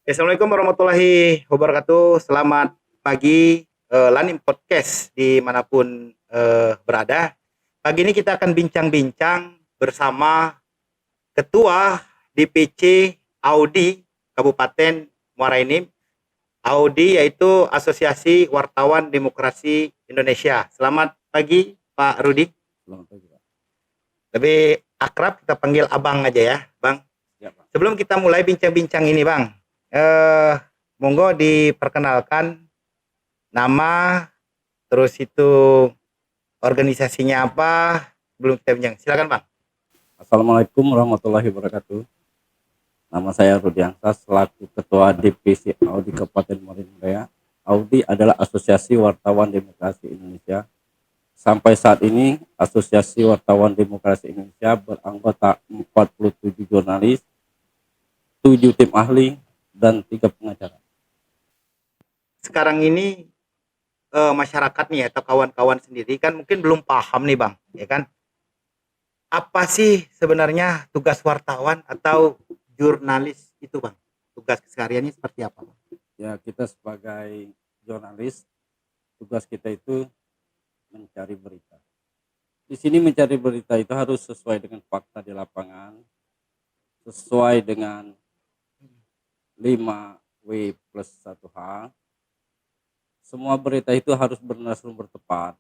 Assalamualaikum warahmatullahi wabarakatuh. Selamat pagi, Lanim Podcast dimanapun berada. Pagi ini kita akan bincang-bincang bersama Ketua DPC Audi Kabupaten Muara Enim. Audi yaitu Asosiasi Wartawan Demokrasi Indonesia. Selamat pagi Pak Rudi. Selamat pagi, Pak. Lebih akrab kita panggil Abang aja ya, Bang. Ya, Pak. Sebelum kita mulai bincang-bincang ini, Bang, monggo diperkenalkan nama, terus itu organisasinya apa, sebelum kita bincang. Silakan, Bang. Assalamualaikum warahmatullahi wabarakatuh. Nama saya Rudi Angsas selaku Ketua DPC Audi Kabupaten Muara Enim Raya. Audi adalah Asosiasi Wartawan Demokrasi Indonesia. Sampai saat ini Asosiasi Wartawan Demokrasi Indonesia beranggota 47 jurnalis, 7 tim ahli, dan 3 pengacara. Sekarang ini masyarakat nih atau kawan-kawan sendiri kan mungkin belum paham nih, Bang, ya kan? Apa sih sebenarnya tugas wartawan atau jurnalis itu, Bang? Tugas kesehariannya seperti apa, Bang? Ya, kita sebagai jurnalis, tugas kita itu mencari berita. Di sini mencari berita itu harus sesuai dengan fakta di lapangan, sesuai dengan 5W plus 1H. Semua berita itu harus benar-benar tepat,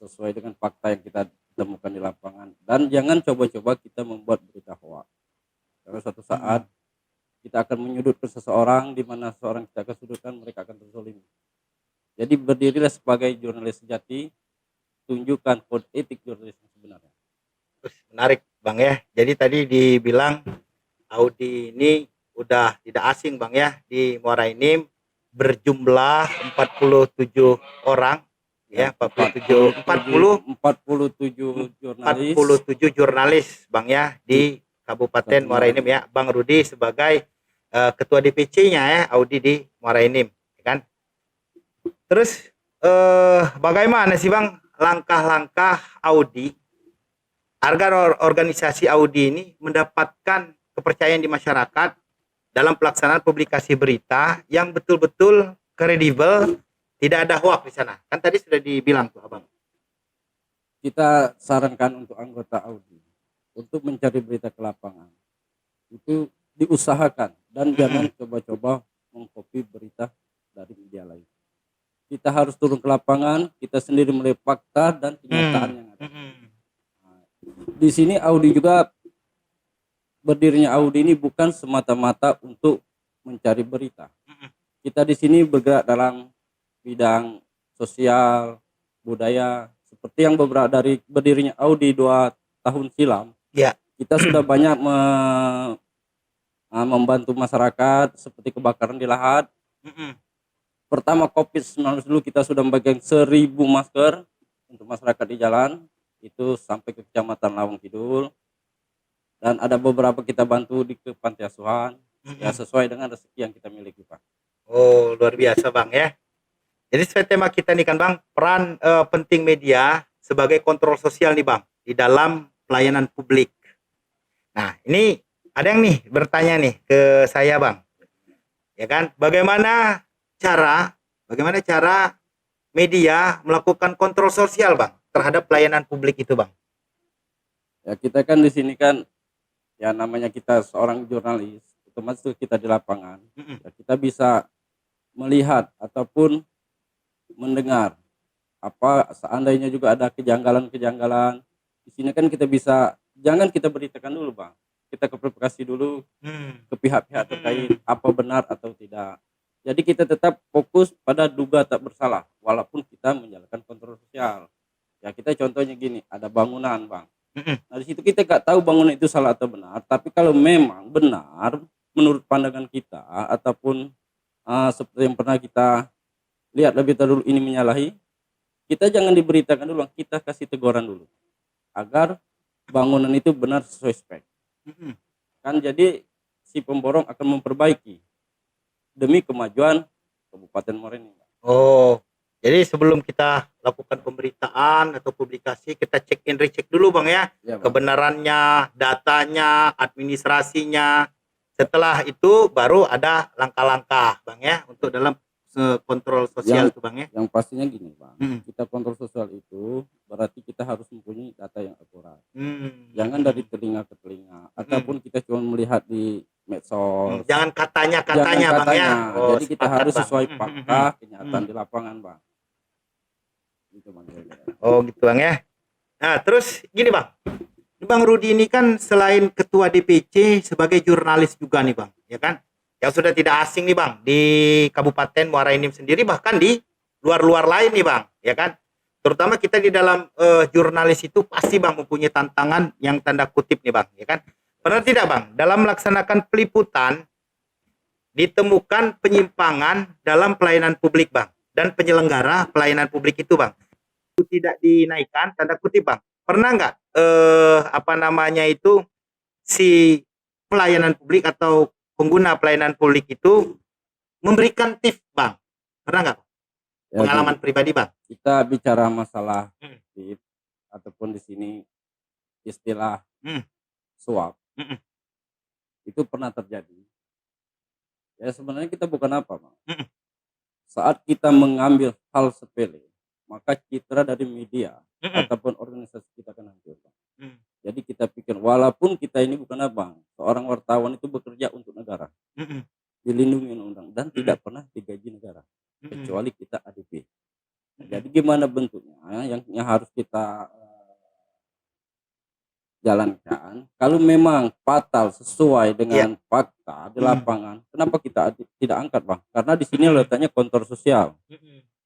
sesuai dengan fakta yang kita temukan di lapangan. Dan jangan coba-coba kita membuat berita hoax. Karena suatu saat kita akan menyudutkan seseorang, di mana seorang kita akan sudutkan, mereka akan terzolimi. Jadi berdirilah sebagai jurnalis sejati, tunjukkan kode etik jurnalis yang sebenarnya. Menarik, Bang ya. Jadi tadi dibilang Audi ini udah tidak asing, Bang ya, di Muara Enim, berjumlah 47 orang ya, 47 jurnalis, Bang ya, di Kabupaten Muara Enim ya. Bang Rudi sebagai ketua DPC-nya ya Audi di Muara Enim, ya kan? Terus bagaimana sih, Bang, langkah-langkah Audi agar organisasi Audi ini mendapatkan kepercayaan di masyarakat dalam pelaksanaan publikasi berita yang betul-betul kredibel, tidak ada hoax di sana. Kan tadi sudah dibilang tuh, Abang. Kita sarankan untuk anggota Audi untuk mencari berita ke lapangan itu diusahakan, dan jangan coba-coba mengcopy berita dari media lain. Kita harus turun ke lapangan, kita sendiri melihat fakta dan kenyataan yang ada. Di sini Audi juga, berdirinya Audi ini bukan semata-mata untuk mencari berita. Kita di sini bergerak dalam bidang sosial, budaya, seperti yang beberapa dari berdirinya Audi 2 tahun silam. Ya. Kita sudah banyak membantu masyarakat seperti kebakaran di Lahat. Pertama COVID-19 dulu kita sudah membagikan 1.000 masker untuk masyarakat di jalan, itu sampai ke Kecamatan Lawang Kidul. Dan ada beberapa kita bantu di ke panti asuhan, ya sesuai dengan rezeki yang kita miliki, Pak. Oh, luar biasa, Bang ya. Jadi sesuai tema kita nih kan, Bang, peran penting media sebagai kontrol sosial nih, Bang, di dalam pelayanan publik. Nah, ini ada yang nih bertanya nih ke saya, Bang. Ya kan, bagaimana cara media melakukan kontrol sosial, Bang, terhadap pelayanan publik itu, Bang? Ya, kita kan di sini kan, ya namanya kita seorang jurnalis, otomatis kita di lapangan, ya kita bisa melihat ataupun mendengar apa seandainya juga ada kejanggalan-kejanggalan. Di sini kan kita bisa, jangan kita beritakan dulu, Bang. Kita klarifikasi dulu ke pihak-pihak terkait apa benar atau tidak. Jadi kita tetap fokus pada duga tak bersalah walaupun kita menjalankan kontrol sosial. Ya kita contohnya gini, ada bangunan, Bang. Nah di situ kita nggak tahu bangunan itu salah atau benar, tapi kalau memang benar menurut pandangan kita ataupun seperti yang pernah kita lihat lebih dahulu ini menyalahi, kita jangan diberitakan dulu, kita kasih teguran dulu agar bangunan itu benar sesuai spek. Kan jadi si pemborong akan memperbaiki demi kemajuan Kabupaten Muara Enim. Oh, jadi sebelum kita lakukan pemberitaan atau publikasi, kita cek and recheck dulu, Bang ya, Ya, Bang. kebenarannya, datanya, administrasinya, Setelah itu baru ada langkah-langkah Bang ya untuk dalam kontrol sosial itu Bang ya. Yang pastinya gini Bang, Hmm. kita kontrol sosial itu berarti kita harus mempunyai data yang akurat. Hmm. Jangan dari telinga ke telinga, ataupun kita cuma melihat di medsos. Jangan katanya Bang ya. Oh, jadi kita harus Bang. sesuai fakta kenyataan di lapangan Bang. Gitu Bang. Oh gitu Bang ya. Nah terus gini Bang, Bang Rudi ini kan selain ketua DPC sebagai jurnalis juga nih Bang, ya kan? Yang sudah tidak asing nih Bang di Kabupaten Muara Enim sendiri, bahkan di luar-luar lain nih Bang, ya kan? Terutama kita di dalam jurnalis itu pasti Bang mempunyai tantangan yang tanda kutip nih Bang, ya kan? Pernah tidak Bang dalam melaksanakan peliputan ditemukan penyimpangan dalam pelayanan publik Bang, dan penyelenggara pelayanan publik itu Bang itu tidak dinaikkan tanda kutip Bang? Pernah nggak si pelayanan publik atau pengguna pelayanan publik itu memberikan tips Bang? Pernah nggak? Ya, Pengalaman pribadi Bang? Kita bicara masalah tips ataupun di sini istilah suap itu pernah terjadi. Ya sebenarnya kita bukan apa Bang. Saat kita mengambil hal sepele, maka citra dari media ataupun organisasi kita akan hancur. Jadi kita pikir walaupun kita ini bukan abang, seorang wartawan itu bekerja untuk negara, dilindungi undang dan tidak pernah digaji negara, kecuali kita ADP. Jadi gimana bentuknya yang harus kita jalankan? Kalau memang fatal sesuai dengan fakta di lapangan, kenapa kita tidak angkat Bang? Karena di sini letaknya kontrol sosial.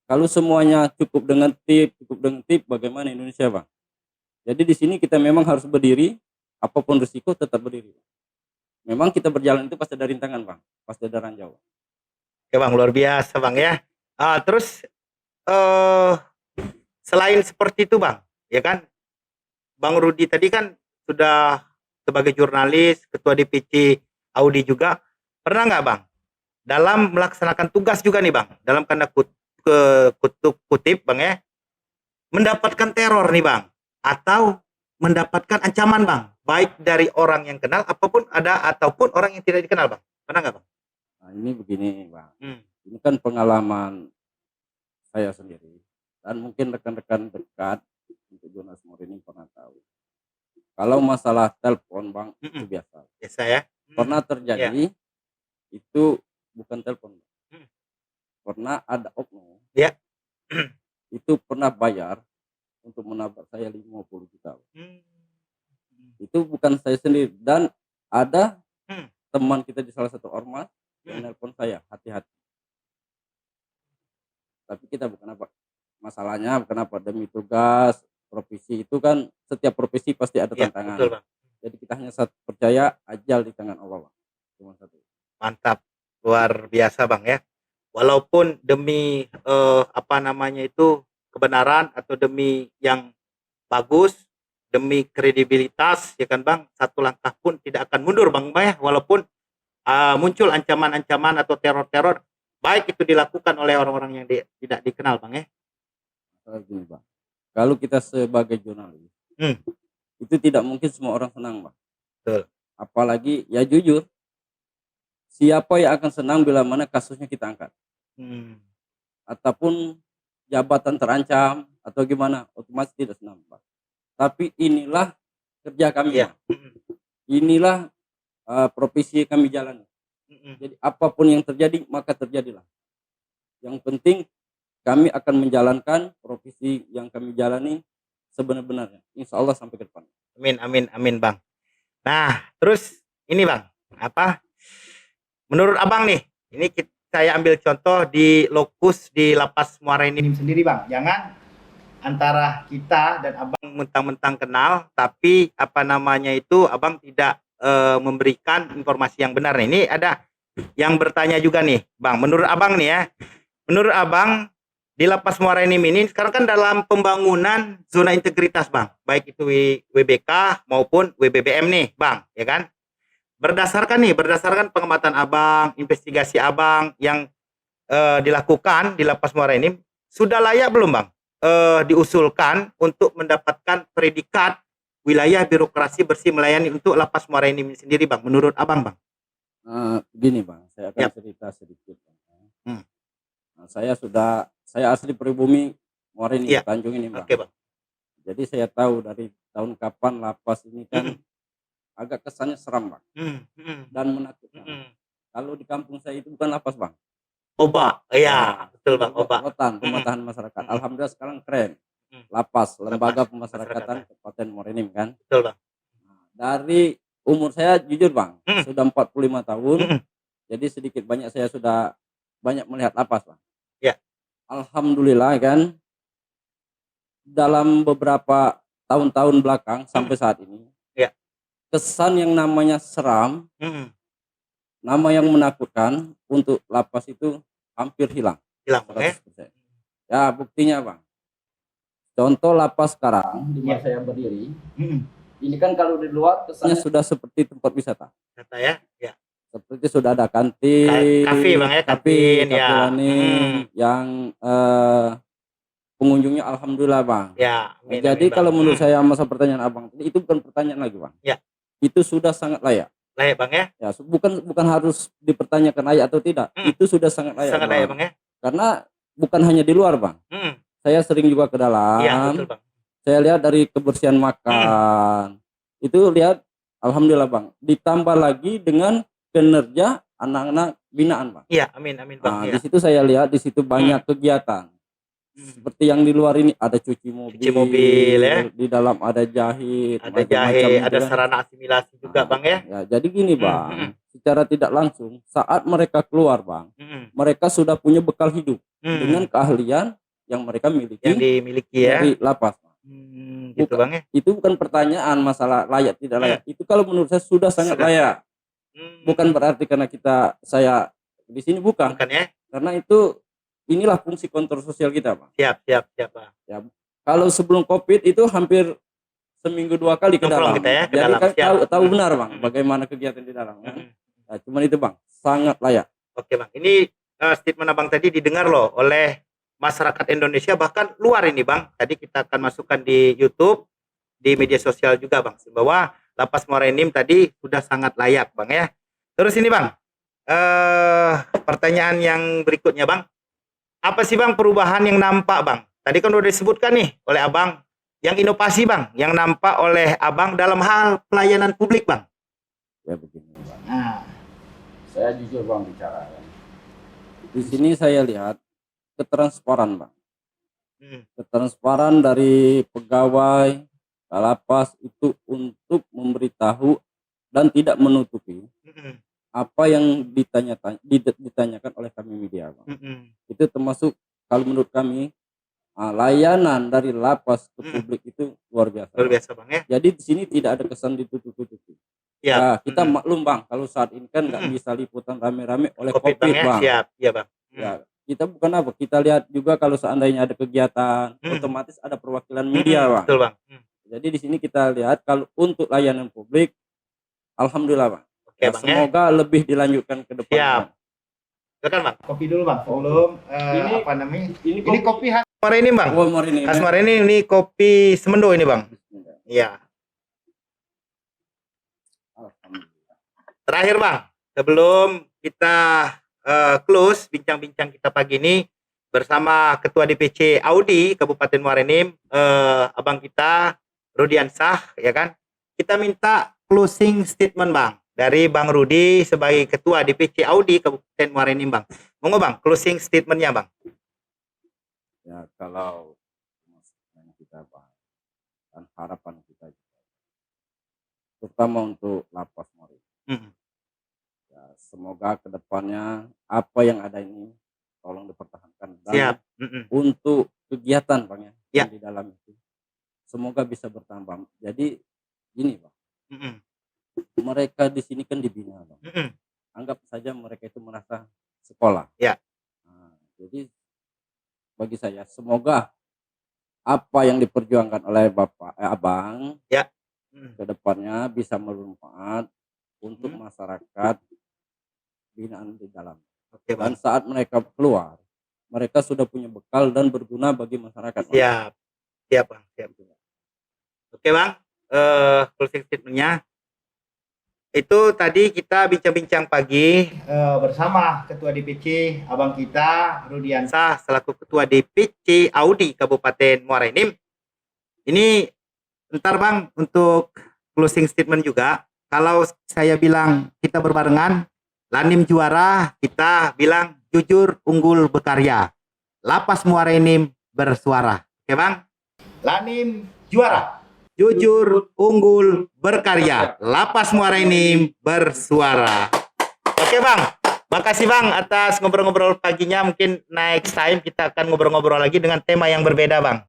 Kalau semuanya cukup dengan tip, bagaimana Indonesia Bang? Jadi di sini kita memang harus berdiri, apapun risiko tetap berdiri. Memang kita berjalan itu pasti ada rintangan Bang, pasti ada ranjau. Oke Bang, luar biasa Bang ya. Terus selain seperti itu Bang, ya kan, Bang Rudi tadi kan sudah sebagai jurnalis, ketua DPC Audi juga, pernah nggak Bang dalam melaksanakan tugas juga nih Bang, dalam tanda kutip Bang ya, mendapatkan teror nih Bang, atau mendapatkan ancaman Bang, baik dari orang yang kenal ataupun orang yang tidak dikenal Bang, pernah nggak Bang? Nah ini begini Bang, ini kan pengalaman saya sendiri dan mungkin rekan-rekan dekat untuk jurnalis Muara Enim pernah tahu. Kalau masalah telepon Bang itu biasa ya. Pernah terjadi itu bukan telepon, pernah ada oknum itu pernah bayar untuk menabrak saya 50 juta. Itu bukan saya sendiri, dan ada teman kita di salah satu ormas yang nelpon saya, hati-hati. Tapi kita bukan apa masalahnya, kenapa demi tugas profesi itu kan, setiap profesi pasti ada tantangan. Betul, Bang. Jadi kita hanya percaya ajal di tangan Allah Bang. Cuma satu. Mantap, luar biasa Bang ya. Walaupun demi kebenaran atau demi yang bagus, demi kredibilitas ya kan Bang, satu langkah pun tidak akan mundur Bang ya, walaupun muncul ancaman-ancaman atau teror-teror, baik itu dilakukan oleh orang-orang yang tidak dikenal Bang ya. Gini Bang, kalau kita sebagai jurnalis itu tidak mungkin semua orang senang Bang. Betul. Apalagi ya jujur, siapa yang akan senang bila mana kasusnya kita angkat, ataupun jabatan terancam atau gimana, otomatis tidak senang Bang. Tapi inilah kerja kami Bang. Inilah profesi kami jalani. Jadi apapun yang terjadi maka terjadilah. Yang penting kami akan menjalankan profesi yang kami jalani sebenar-benarnya, insya Allah sampai ke depan. Amin Bang. Nah terus ini Bang, menurut Abang nih, ini saya ambil contoh di lokus di Lapas Muara Enim sendiri Bang. Jangan antara kita dan Abang mentang-mentang kenal, tapi Abang tidak memberikan informasi yang benar. Ini ada yang bertanya juga nih Bang, menurut Abang nih ya, menurut Abang di Lapas Muara Enim ini sekarang kan dalam pembangunan zona integritas Bang, baik itu WBK maupun WBBM nih Bang, ya kan? Berdasarkan pengamatan Abang, investigasi Abang yang dilakukan di Lapas Muara Enim, sudah layak belum Bang diusulkan untuk mendapatkan predikat wilayah birokrasi bersih melayani untuk Lapas Muara Enim sendiri Bang, menurut Abang Bang? Begini Bang, saya akan Yap. cerita sedikit. Hmm. Nah, saya asli pribumi Muara ini, Iya. Tanjung ini Bang. Oke Bang. Jadi saya tahu dari tahun kapan lapas ini kan agak kesannya seram Bang dan menakutkan. Kalau di kampung saya itu bukan lapas Bang. Oba, iya betul Bang, Oba. Rutan, rumah tahan masyarakat. Mm-mm. Alhamdulillah sekarang keren. Mm. Lapas, Lembaga Lapas Pemasyarakatan Kabupaten Muara Enim kan. Betul Bang. Dari umur saya jujur Bang, Mm. sudah 45 tahun. Mm-mm. Jadi sedikit banyak saya sudah banyak melihat lapas Bang. Ya. Alhamdulillah kan, dalam beberapa tahun-tahun belakang sampai saat ini, Ya. kesan yang namanya seram, nama yang menakutkan untuk lapas itu hampir hilang. Hilang Bang ya. 100%. Ya buktinya Bang. Contoh lapas sekarang di mana Ya. saya berdiri, ini kan kalau di luar kesannya sudah seperti tempat wisata. Kata ya. Ya. Seperti sudah ada kantin, Kafe Bang ya, kantin ya. Yang pengunjungnya alhamdulillah Bang. Ya. Nah, jadi kalau menurut saya masa pertanyaan Abang itu bukan pertanyaan lagi Bang. Ya. Itu sudah sangat layak. Layak Bang ya. Ya, bukan harus dipertanyakan layak atau tidak. Itu sudah sangat layak. Sangat layak Bang ya. Karena bukan hanya di luar Bang. Saya sering juga ke dalam. Iya, betul Bang. Saya lihat dari kebersihan makan. Itu lihat alhamdulillah Bang. Ditambah lagi dengan kinerja anak-anak binaan Bang. Iya, amin Bang. Nah, di situ saya lihat di situ banyak kegiatan. Seperti yang di luar ini ada cuci mobil ya. Di dalam ada jahit, ada sarana asimilasi juga Bang ya. Ya, jadi gini Bang, secara tidak langsung saat mereka keluar Bang, mereka sudah punya bekal hidup dengan keahlian yang mereka miliki, yang dimiliki ya dari lapas. Gitu Bang ya. Itu bukan pertanyaan masalah layak tidak layak. Itu kalau menurut saya sudah sangat layak. Bukan berarti karena saya di sini bukan ya. Karena itu inilah fungsi kontrol sosial kita Bang. Siap Bang. Ya, kalau sebelum Covid itu hampir seminggu 2 kali ke dalam. Kita ya, jadi kan tahu benar Bang bagaimana kegiatan di dalam kan. Nah, cuman itu Bang sangat layak. Oke Bang, ini statement Abang tadi didengar loh oleh masyarakat Indonesia bahkan luar ini Bang. Tadi kita akan masukkan di YouTube, di media sosial juga Bang, bahwa Lapas Muara Enim tadi sudah sangat layak Bang ya. Terus ini Bang, pertanyaan yang berikutnya Bang, apa sih Bang perubahan yang nampak Bang? Tadi kan udah disebutkan nih oleh Abang, yang inovasi Bang, yang nampak oleh Abang dalam hal pelayanan publik Bang. Ya begini Bang. Saya jujur Bang bicara ya. Di sini saya lihat ketransparan Bang. Ketransparan dari pegawai lapas itu untuk memberitahu dan tidak menutupi apa yang ditanyakan oleh kami media Bang. Itu termasuk kalau menurut kami layanan dari lapas ke publik itu luar biasa. Luar biasa Bang ya. Jadi di sini tidak ada kesan ditutup-tutupi. Ya, kita maklum Bang, kalau saat ini kan nggak bisa liputan rame-rame oleh COVID Bang. Siap, iya Bang. Ya, kita bukan apa, kita lihat juga kalau seandainya ada kegiatan, otomatis ada perwakilan media Bang. Betul Bang. Jadi di sini kita lihat kalau untuk layanan publik, alhamdulillah Bang. Oke, ya, Bang, semoga lebih dilanjutkan ke depan. Siap. Silakan Bang. Kopi dulu Bang. Sebelum ini, apa namanya? Ini kopi khas Muara Enim Bang. Oh, Muara Enim. Khas Muara Enim ini kopi Semendo ini Bang. Iya. Terakhir Bang, sebelum kita close bincang-bincang kita pagi ini bersama Ketua DPC Audi Kabupaten Muara Enim, abang kita Rudiansah, ya kan? Kita minta closing statement Bang dari Bang Rudi sebagai Ketua DPC Audi Kabupaten Muara Enim Bang. Monggo Bang, closing statementnya Bang. Ya, kalau yang kita bahas dan harapan kita juga, terutama untuk lapas Muara Enim. Ya, semoga kedepannya apa yang ada ini tolong dipertahankan dan siap. Untuk kegiatan Bang ya, ya. Di dalam itu semoga bisa bertambah. Jadi gini Bang, mereka di sini kan dibina Bang. Anggap saja mereka itu merasa sekolah. Ya. Nah, jadi bagi saya semoga apa yang diperjuangkan oleh Abang ya. Kedepannya bisa bermanfaat untuk masyarakat binaan di dalam. Oke, dan saat mereka keluar, mereka sudah punya bekal dan berguna bagi masyarakat. Siap, siap Bang, siap. Oke Bang, closing statementnya. Itu tadi kita bincang-bincang pagi bersama Ketua DPC abang kita Rudiansah selaku Ketua DPC Audi Kabupaten Muara Enim. Ini ntar Bang untuk closing statement juga. Kalau saya bilang kita berbarengan, Lanim juara, kita bilang jujur, unggul, berkarya. Lapas Muara Enim bersuara. Oke Bang? Lanim juara. Jujur, unggul, berkarya. Lapas Muara Enim bersuara. Oke Bang, makasih Bang atas ngobrol-ngobrol paginya. Mungkin next time kita akan ngobrol-ngobrol lagi dengan tema yang berbeda Bang.